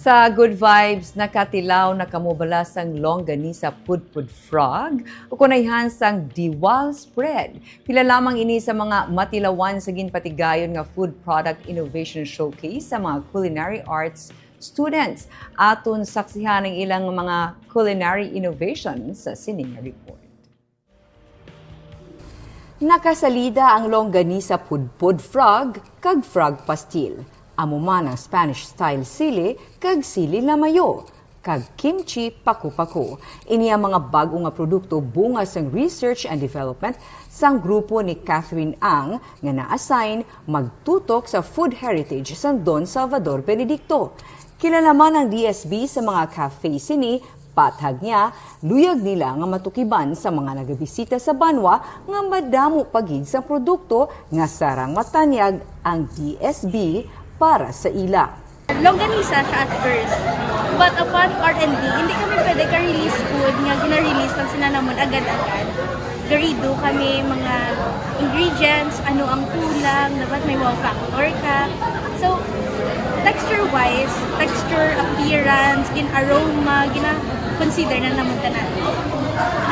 Sa Good Vibes, nakatilaw na kamubala sang longganisa pudpud frog o kunayhan sang diwal spread. Pila lamang ini sa mga matilawan sa ginpatigayon nga food product innovation showcase sa mga culinary arts students. Aton saksihan ang ilang mga culinary innovations sa sining report. Nakasalida ang longganisa pudpud frog kag frog pastil. Amo man ang Spanish-style sili kag sili na mayo, kag kimchi paku-paku. Ini ang mga bago nga produkto bunga sang research and development sang grupo ni Catherine Ang nga na-assign magtutok sa food heritage sang Don Salvador Benedicto. Kilala man ang DSB sa mga cafe sini, patag niya, luyag nila nga matukiban sa mga nagabisita sa Banwa nga madamo pagid sa produkto nga sarang matanyag ang DSB para sa ila. Longganisa siya at first. But upon R&D, hindi kami pwede ka-release food nga gina-release lang sila naman agad-agad. Garido kami mga ingredients, ano ang kulang, dapat may wow factor ka. So, texture-wise, texture, appearance, aroma, gina-consider na naman ka natin.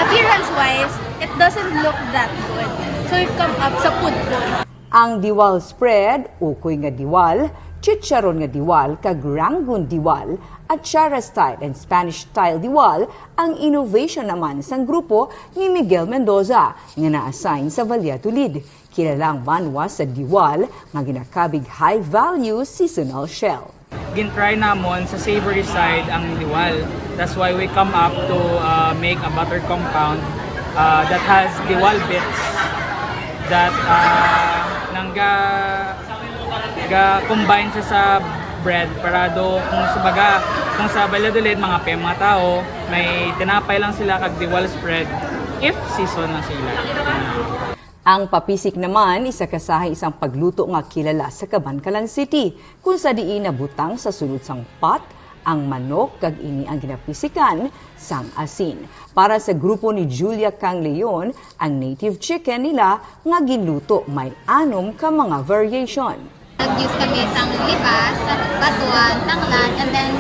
Appearance-wise, it doesn't look that good. So, we've come up sa food po. Ang diwal spread, ukoy nga diwal, chicharon nga diwal, kag rangoon diwal, at Chara style and Spanish style diwal ang innovation naman sang grupo ni Miguel Mendoza nga na-assign sa Valladolid. Kilala ang Banwa sa diwal nga ginakabig high-value seasonal shell. Gintry namon sa savory side ang diwal. That's why we come up to make a butter compound that has diwal bits that ga-combine siya sa bread para do kung sa Valladolid mga mga tao may tinapay lang sila kag diwal spread if season na sila. Ang papisik naman isa kasahay isang pagluto nga kilala sa Cabancalan City kung sa diin nabutang sa sulod sang pot ang manok kag ini ang ginapisikan sang asin. Para sa grupo ni Julia Kang Leon, ang native chicken nila nga ginluto may 6 ka mga variation. Nag-use kami sang libas, batuan, tanglad, and then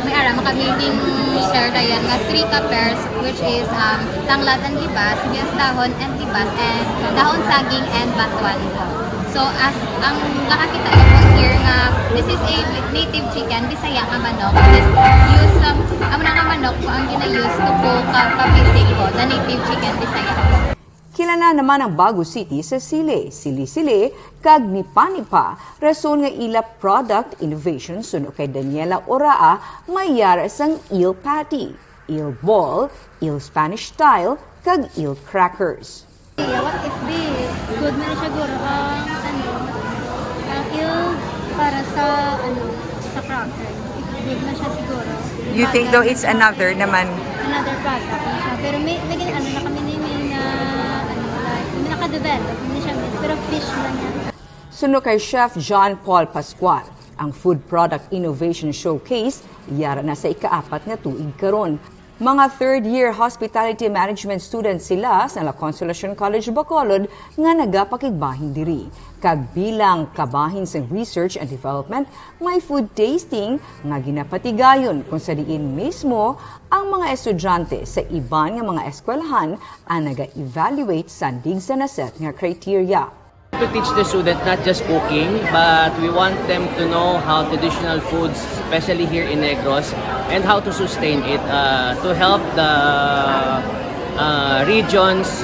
may aram kami din share dayan nga 3 ka pairs which is tanglad and libas, sibuyas dahon and libas, and dahon saging and batuan po. So as ang nakakita ko po here nga this is a native chicken, Bisaya nga manok. Just use some nga manok po ang gina-use to po papisig po, the native chicken Bisaya. Kilala naman ang Bago City sa sili-sili, kag nipa rason nga ila product innovation suno kay Daniela Oraa mayara sang eel patty, eel ball, eel Spanish style, kag eel crackers. What if this? Good na siguro ang eel para sa cracker. Good na siya siguro. You think though it's another naman? Another product na siya. Pero may na kami na naka-develop. Hindi siya pero fish na niya. Suno kay Chef John Paul Pascual, ang Food Product Innovation Showcase, yara na sa ika-4 nga tuig karon. Mga third-year hospitality management students sila sa La Consolacion College Bacolod nga nagapakigbahin diri. Kag bilang kabahin sa research and development, may food tasting nga ginapatigayon kung sa diin mismo ang mga estudyante sa iban nga mga eskwelahan ang naga-evaluate sa dig sa naset nga criteria. To teach the student not just cooking, but we want them to know how traditional foods, especially here in Negros, and how to sustain it to help the regions.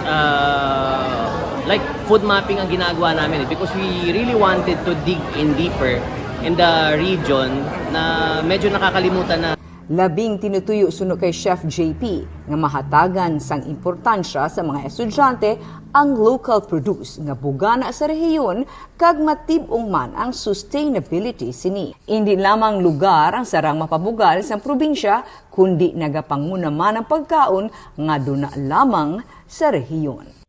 Like food mapping ang ginagawa namin because we really wanted to dig in deeper in the region na medyo nakakalimutan na. Labing tinutuyo suno kay Chef JP nga mahatagan sang importansya sa mga estudyante ang local produce nga bugana sa rehiyon kag matib-ong man ang sustainability sini. Hindi lamang lugar ang sarang mapabugal sa probinsya kundi nagapanguna man ang pagkaon nga duna lamang sa rehiyon.